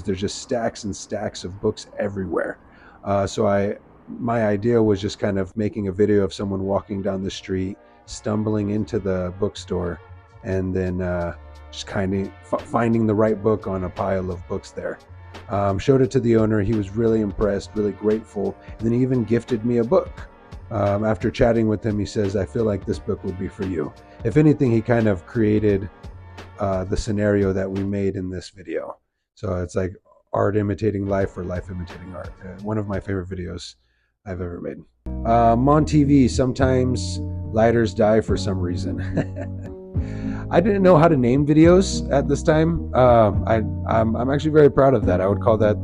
There's just stacks and stacks of books everywhere. My idea was just kind of making a video of someone walking down the street, stumbling into the bookstore, and then just kind of finding the right book on a pile of books there. Showed it to the owner. He was really impressed, really grateful, and then he even gifted me a book. After chatting with him, he says, "I feel like this book would be for you." If anything, he kind of created the scenario that we made in this video. So it's like art imitating life or life imitating art. One of my favorite videos I've ever made. On TV, sometimes lighters die for some reason. I didn't know how to name videos at this time. I'm actually very proud of that. I would call that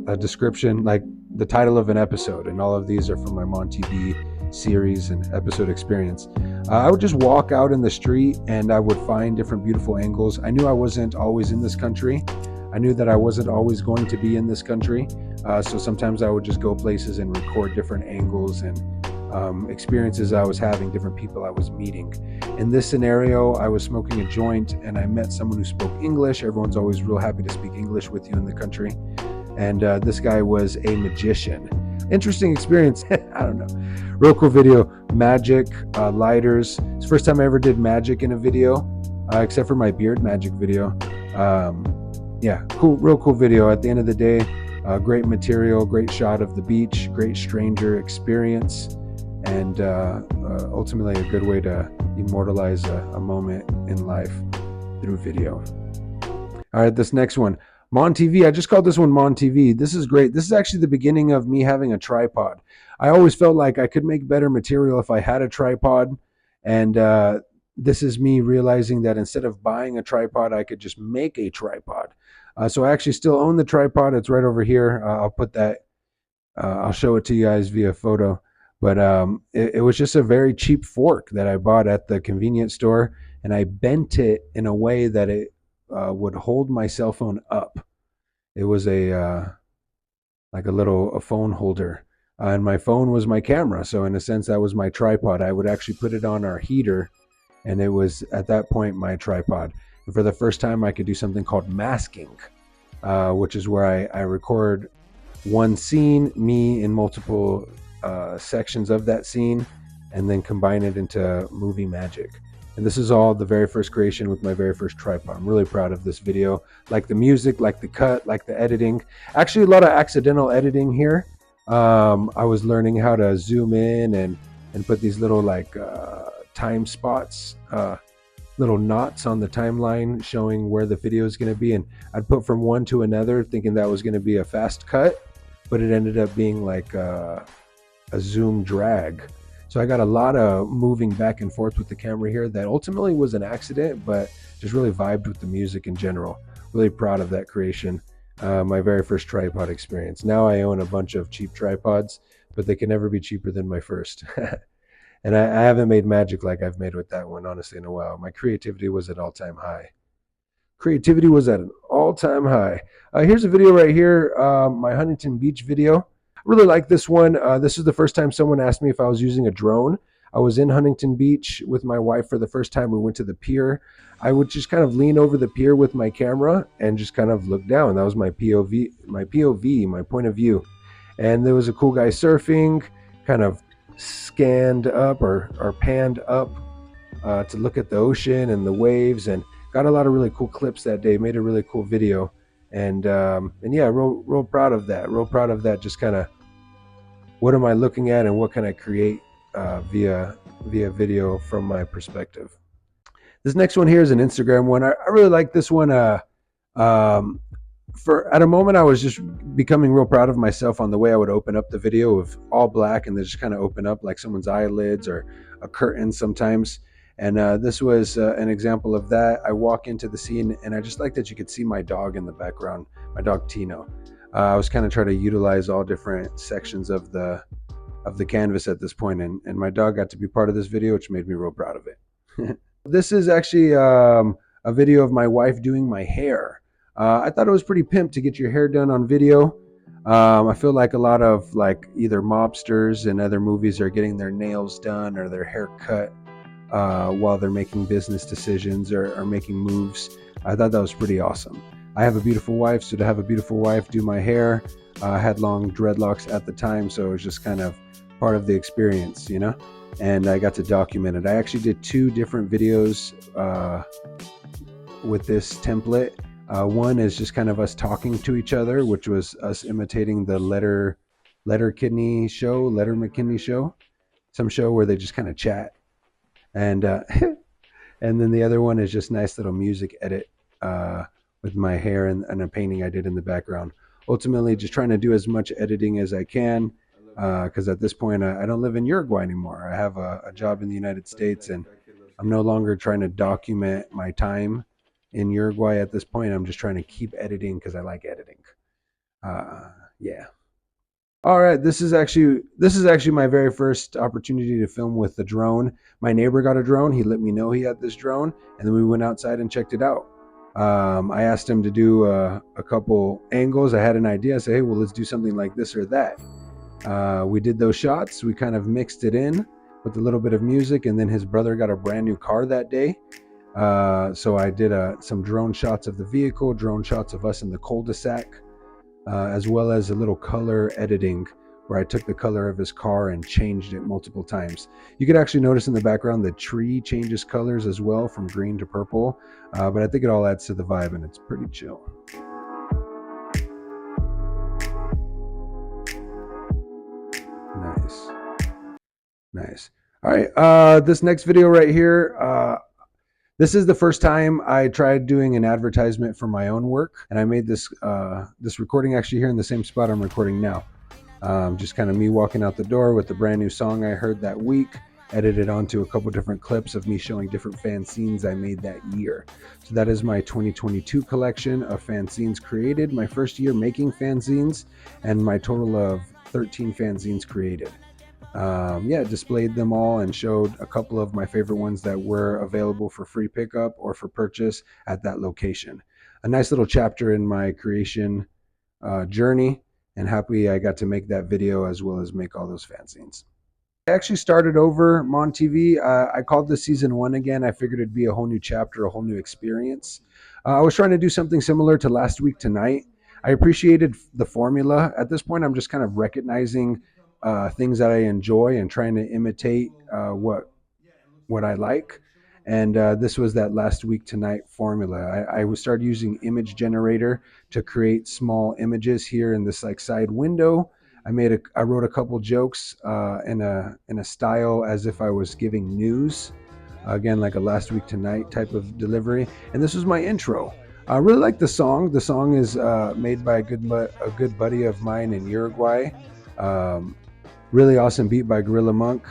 a description, like the title of an episode, and all of these are from my Mon TV series and episode experience. I would just walk out in the street and I would find different beautiful angles. I knew I wasn't always in this country. I knew that I wasn't always going to be in this country. So sometimes I would just go places and record different angles and experiences I was having, different people I was meeting. In this scenario, I was smoking a joint and I met someone who spoke English. Everyone's always real happy to speak English with you in the country. And this guy was a magician. Interesting experience. I don't know. Real cool video. Magic, lighters. It's the first time I ever did magic in a video, except for my beard magic video. Yeah, cool, real cool video. At the end of the day, great material, great shot of the beach, great stranger experience, and ultimately a good way to immortalize a moment in life through video. All right, this next one. Mon TV. I just called this one Mon TV. This is great. This is actually the beginning of me having a tripod. I always felt like I could make better material if I had a tripod. And this is me realizing that instead of buying a tripod, I could just make a tripod. So I actually still own the tripod. It's right over here. I'll put that, I'll show it to you guys via photo. But it was just a very cheap fork that I bought at the convenience store. And I bent it in a way that it would hold my cell phone up. It was like a phone holder, and my phone was my camera. So in a sense, that was my tripod. I would actually put it on our heater, and it was at that point my tripod. And for the first time, I could do something called masking, which is where I record one scene, me in multiple sections of that scene, and then combine it into movie magic. And this is all the very first creation with my very first tripod. I'm really proud of this video. Like the music, like the cut, like the editing. Actually, a lot of accidental editing here. I was learning how to zoom in and put these little like time spots, little knots on the timeline showing where the video is going to be. And I'd put from one to another thinking that was going to be a fast cut, but it ended up being like a zoom drag. So I got a lot of moving back and forth with the camera here that ultimately was an accident, but just really vibed with the music in general. Really proud of that creation. My very first tripod experience. Now I own a bunch of cheap tripods, but they can never be cheaper than my first. And I haven't made magic like I've made with that one, honestly, in a while. My creativity was at all-time high. Creativity was at an all-time high. Here's a video right here, my Huntington Beach video. I really like this one. This is the first time someone asked me if I was using a drone. I was in Huntington Beach with my wife for the first time. We went to the pier. I would just kind of lean over the pier with my camera and just kind of look down. That was my POV, my point of view. And there was a cool guy surfing, kind of scanned up or panned up to look at the ocean and the waves, and got a lot of really cool clips that day. Made a really cool video. And yeah, real proud of that. Real proud of that. Just kind of, what am I looking at and what can I create via video from my perspective. This next one here is an Instagram one. I really like this one. For at a moment, I was just becoming real proud of myself on the way I would open up the video of all black and then just kind of open up like someone's eyelids or a curtain sometimes. And this was an example of that. I walk into the scene and I just like that you could see my dog in the background, my dog Tino. I was kind of trying to utilize all different sections of the canvas at this point, and my dog got to be part of this video, which made me real proud of it. This is actually a video of my wife doing my hair. I thought it was pretty pimp to get your hair done on video. I feel like a lot of like either mobsters in other movies are getting their nails done or their hair cut while they're making business decisions or making moves. I thought that was pretty awesome. I have a beautiful wife, so to have a beautiful wife do my hair, I had long dreadlocks at the time, so it was just kind of part of the experience, you know? And I got to document it. I actually did 2 different videos with this template. One is just kind of us talking to each other, which was us imitating the Letterkenny show, Letter McKinney show, some show where they just kind of chat. And and then the other one is just nice little music edit with my hair and a painting I did in the background. Ultimately, just trying to do as much editing as I can because at this point I don't live in Uruguay anymore. I have a job in the United States, and I'm no longer trying to document my time in Uruguay at this point. I'm just trying to keep editing because I like editing. Yeah. All right, this is actually my very first opportunity to film with the drone. My neighbor got a drone. He let me know he had this drone, and then we went outside and checked it out. I asked him to do a couple angles. I had an idea. I said, hey, well, let's do something like this or that. We did those shots. We kind of mixed it in with a little bit of music, and then his brother got a brand new car that day. So I did some drone shots of the vehicle, drone shots of us in the cul-de-sac, as well as a little color editing where I took the color of his car and changed it multiple times. You could actually notice in the background the tree changes colors as well from green to purple, but I think it all adds to the vibe and it's pretty chill. Nice. Nice. All right, this next video right here, this is the first time I tried doing an advertisement for my own work, and I made this recording actually here in the same spot I'm recording now. Just kind of me walking out the door with the brand new song I heard that week, edited onto a couple different clips of me showing different fanzines I made that year. So that is my 2022 collection of fanzines created, my first year making fanzines, and my total of 13 fanzines created. Yeah, displayed them all and showed a couple of my favorite ones that were available for free pickup or for purchase at that location. A nice little chapter in my creation journey, and happy I got to make that video as well as make all those fanzines. I actually started over Mon TV. I called this season 1 again. I figured it'd be a whole new chapter, a whole new experience. I was trying to do something similar to Last Week Tonight. I appreciated the formula. At this point, I'm just kind of recognizing things that I enjoy and trying to imitate what I like. And this was that Last Week Tonight formula. I started using image generator to create small images here in this like side window. I wrote a couple jokes in a style as if I was giving news, again like a Last Week Tonight type of delivery. And this was my intro. I really like the song. The song is made by a good buddy of mine in Uruguay. Really awesome beat by Gorilla Monk.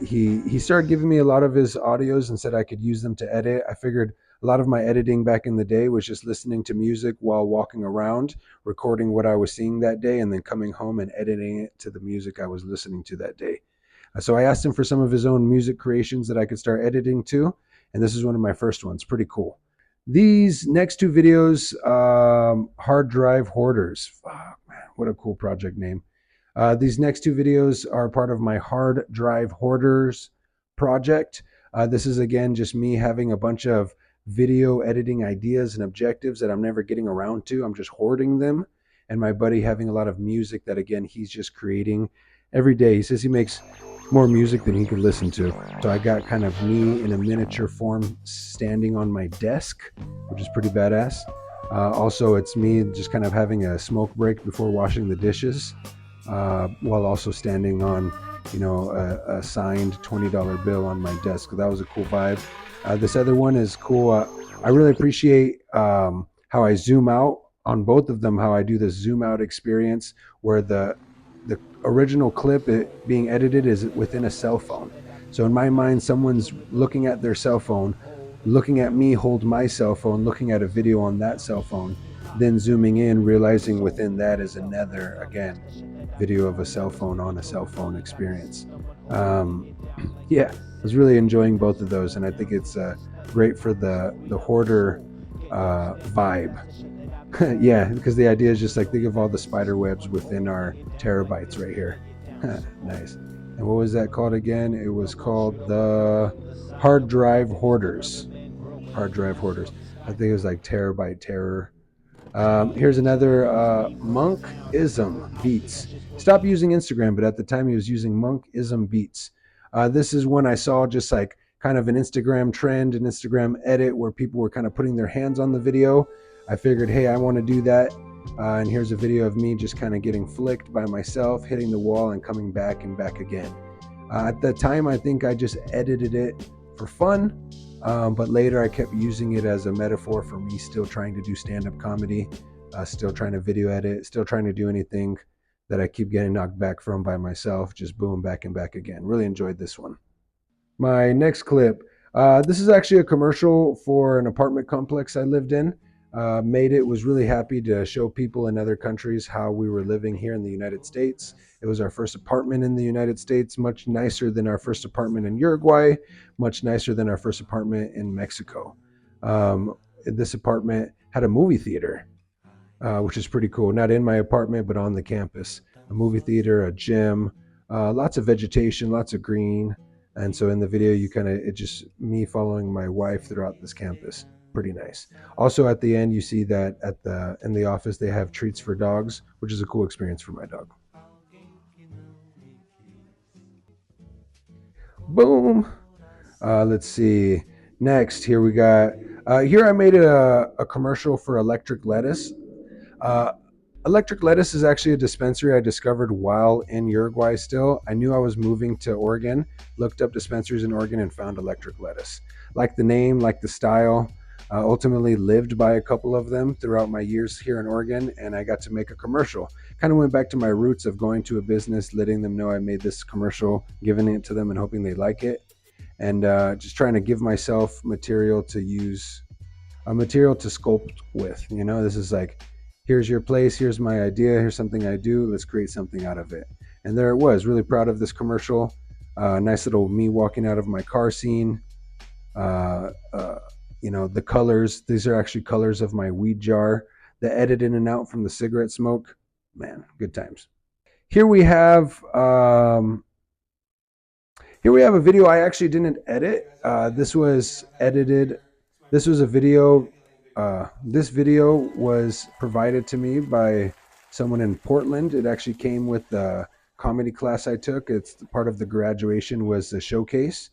He started giving me a lot of his audios and said I could use them to edit. I figured a lot of my editing back in the day was just listening to music while walking around, recording what I was seeing that day, and then coming home and editing it to the music I was listening to that day. So I asked him for some of his own music creations that I could start editing to, and this is one of my first ones. Pretty cool. These next 2 videos, Hard Drive Hoarders. Fuck, man, what a cool project name. These next 2 videos are part of my Hard Drive Hoarders project. This is again just me having a bunch of video editing ideas and objectives that I'm never getting around to. I'm just hoarding them. And my buddy having a lot of music that again he's just creating every day. He says he makes more music than he could listen to. So I got kind of me in a miniature form standing on my desk, which is pretty badass. Also, it's me just kind of having a smoke break before washing the dishes. While also standing on, a signed $20 bill on my desk. That was a cool vibe. This other one is cool. I really appreciate how I zoom out on both of them, how I do this zoom out experience where the original clip being edited is within a cell phone. So in my mind, someone's looking at their cell phone, looking at me hold my cell phone, looking at a video on that cell phone, then zooming in, realizing within that is another, again, video of a cell phone on a cell phone experience. Yeah, I was really enjoying both of those, and I think it's great for the hoarder vibe. Yeah, because the idea is just like think of all the spider webs within our terabytes right here. Nice. And what was that called again? It was called the Hard Drive Hoarders. Hard Drive Hoarders. I think it was like Terabyte Terror. Here's another Monkism Beats. Stopped using Instagram, but at the time he was using Monkism Beats. This is when I saw just like kind of an Instagram trend, an Instagram edit where people were kind of putting their hands on the video. I figured, hey, I want to do that. And here's a video of me just kind of getting flicked by myself, hitting the wall and coming back and back again. At the time, I think I just edited it for fun. But later I kept using it as a metaphor for me still trying to do stand-up comedy, still trying to video edit, still trying to do anything that I keep getting knocked back from by myself, just boom, back and back again. Really enjoyed this one. My next clip, this is actually a commercial for an apartment complex I lived in. Made it, was really happy to show people in other countries how we were living here in the United States. It was our first apartment in the United States, much nicer than our first apartment in Uruguay, much nicer than our first apartment in Mexico. This apartment had a movie theater, which is pretty cool. Not in my apartment, but on the campus. A movie theater, a gym, lots of vegetation, lots of green. And so in the video, it's just me following my wife throughout this campus. Pretty nice. Also at the end, you see that in the office, they have treats for dogs, which is a cool experience for my dog. Boom. Let's see. Next, here we got, here I made a commercial for Electric Lettuce. Uh, Electric Lettuce is actually a dispensary I discovered while in Uruguay still. I knew I was moving to Oregon, looked up dispensaries in Oregon and found Electric Lettuce. Like the name, like the style. Ultimately lived by a couple of them throughout my years here in Oregon, and I got to make a commercial. Kind of went back to my roots of going to a business, letting them know I made this commercial, giving it to them and hoping they like it, and just trying to give myself material to use, a material to sculpt with. You know, this is like, here's your place, here's my idea, here's something I do, let's create something out of it. And there it was, really proud of this commercial. Nice little me walking out of my car scene. Uh, uh, the colors, these are actually colors of my weed jar. The edit in and out from the cigarette smoke, man, good times. Here we have a video I actually didn't edit. This was edited. This was a video. This video was provided to me by someone in Portland. It actually came with the comedy class I took. It's part of the graduation was a showcase.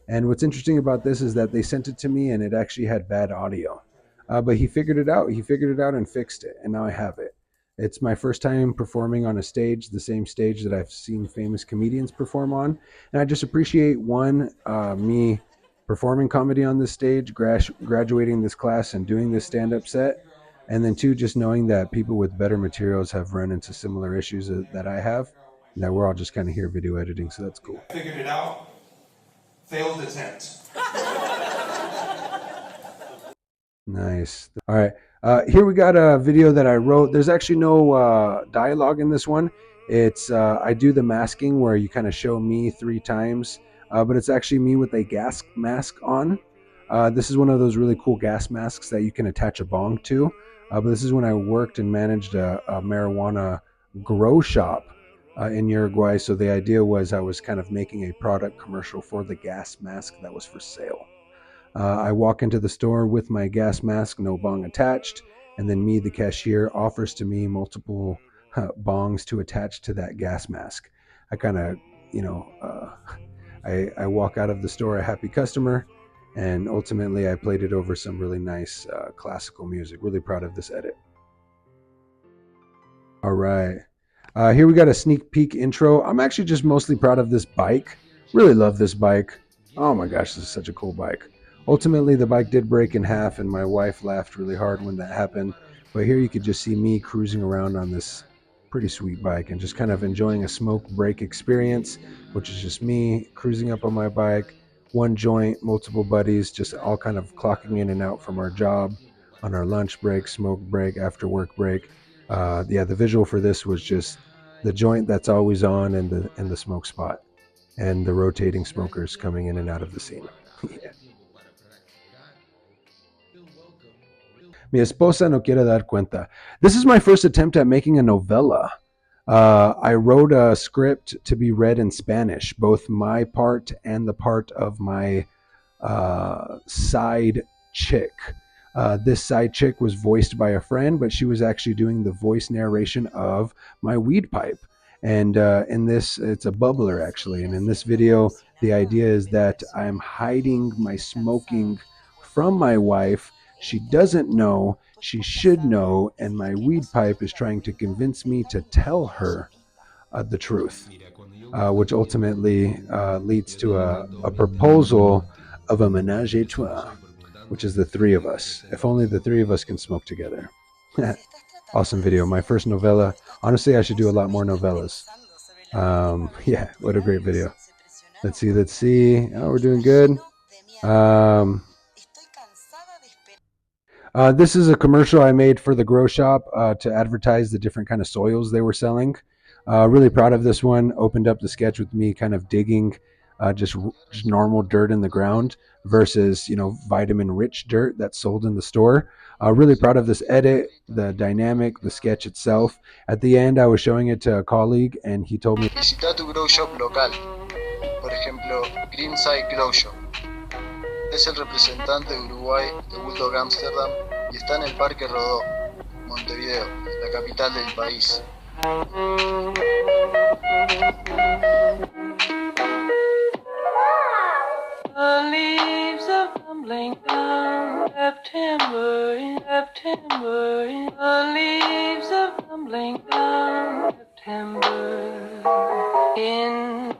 And what's interesting about this is that they sent it to me and it actually had bad audio. But he figured it out. He figured it out and fixed it. And now I have it. It's my first time performing on a stage, the same stage that I've seen famous comedians perform on. And I just appreciate me performing comedy on this stage, graduating this class and doing this stand-up set. And then two, just knowing that people with better materials have run into similar issues that I have. And that we're all just kind of here video editing. So that's cool. Figured it out. Failed attempt. Nice. All right. Here we got a video that I wrote. There's actually no dialogue in this one. It's I do the masking where you kind of show me 3 times, but it's actually me with a gas mask on. This is one of those really cool gas masks that you can attach a bong to. But this is when I worked and managed a marijuana grow shop in Uruguay. So the idea was I was kind of making a product commercial for the gas mask that was for sale. I walk into the store with my gas mask, no bong attached, and then me, the cashier, offers to me multiple bongs to attach to that gas mask. I kind of, I walk out of the store a happy customer, and ultimately I played it over some really nice classical music. Really proud of this edit. All right. Here we got a sneak peek intro. I'm actually just mostly proud of this bike. Really love this bike. Oh my gosh, this is such a cool bike. Ultimately, the bike did break in half, and my wife laughed really hard when that happened. But here you could just see me cruising around on this pretty sweet bike and just kind of enjoying a smoke break experience, which is just me cruising up on my bike, one joint, multiple buddies, just all kind of clocking in and out from our job on our lunch break, smoke break, after work break. The visual for this was just the joint that's always on and the smoke spot and the rotating smokers coming in and out of the scene. Yeah. Mi esposa no quiere dar cuenta. This is my first attempt at making a novella. I wrote a script to be read in Spanish, both my part and the part of my side chick. This side chick was voiced by a friend, but she was actually doing the voice narration of my weed pipe. And in this, it's a bubbler actually. And in this video, the idea is that I'm hiding my smoking from my wife. She doesn't know, she should know, and my weed pipe is trying to convince me to tell her the truth, which ultimately leads to a proposal of a menage a trois, which is the three of us. If only the three of us can smoke together. Awesome video. My first novella. Honestly, I should do a lot more novellas. Yeah, what a great video. Let's see. Oh, we're doing good. This is a commercial I made for the grow shop to advertise the different kind of soils they were selling. Really proud of this one. Opened up the sketch with me kind of digging just normal dirt in the ground versus vitamin rich dirt that's sold in the store. Really proud of this edit, the dynamic, the sketch itself. At the end, I was showing it to a colleague, and he told me, Visita tu grow shop local, por ejemplo, Greenside Grow Shop. Es el representante de Uruguay de Bulldog Amsterdam y está en el Parque Rodó, Montevideo, la capital del país. The leaves are tumbling down, September, the leaves are tumbling down, September, in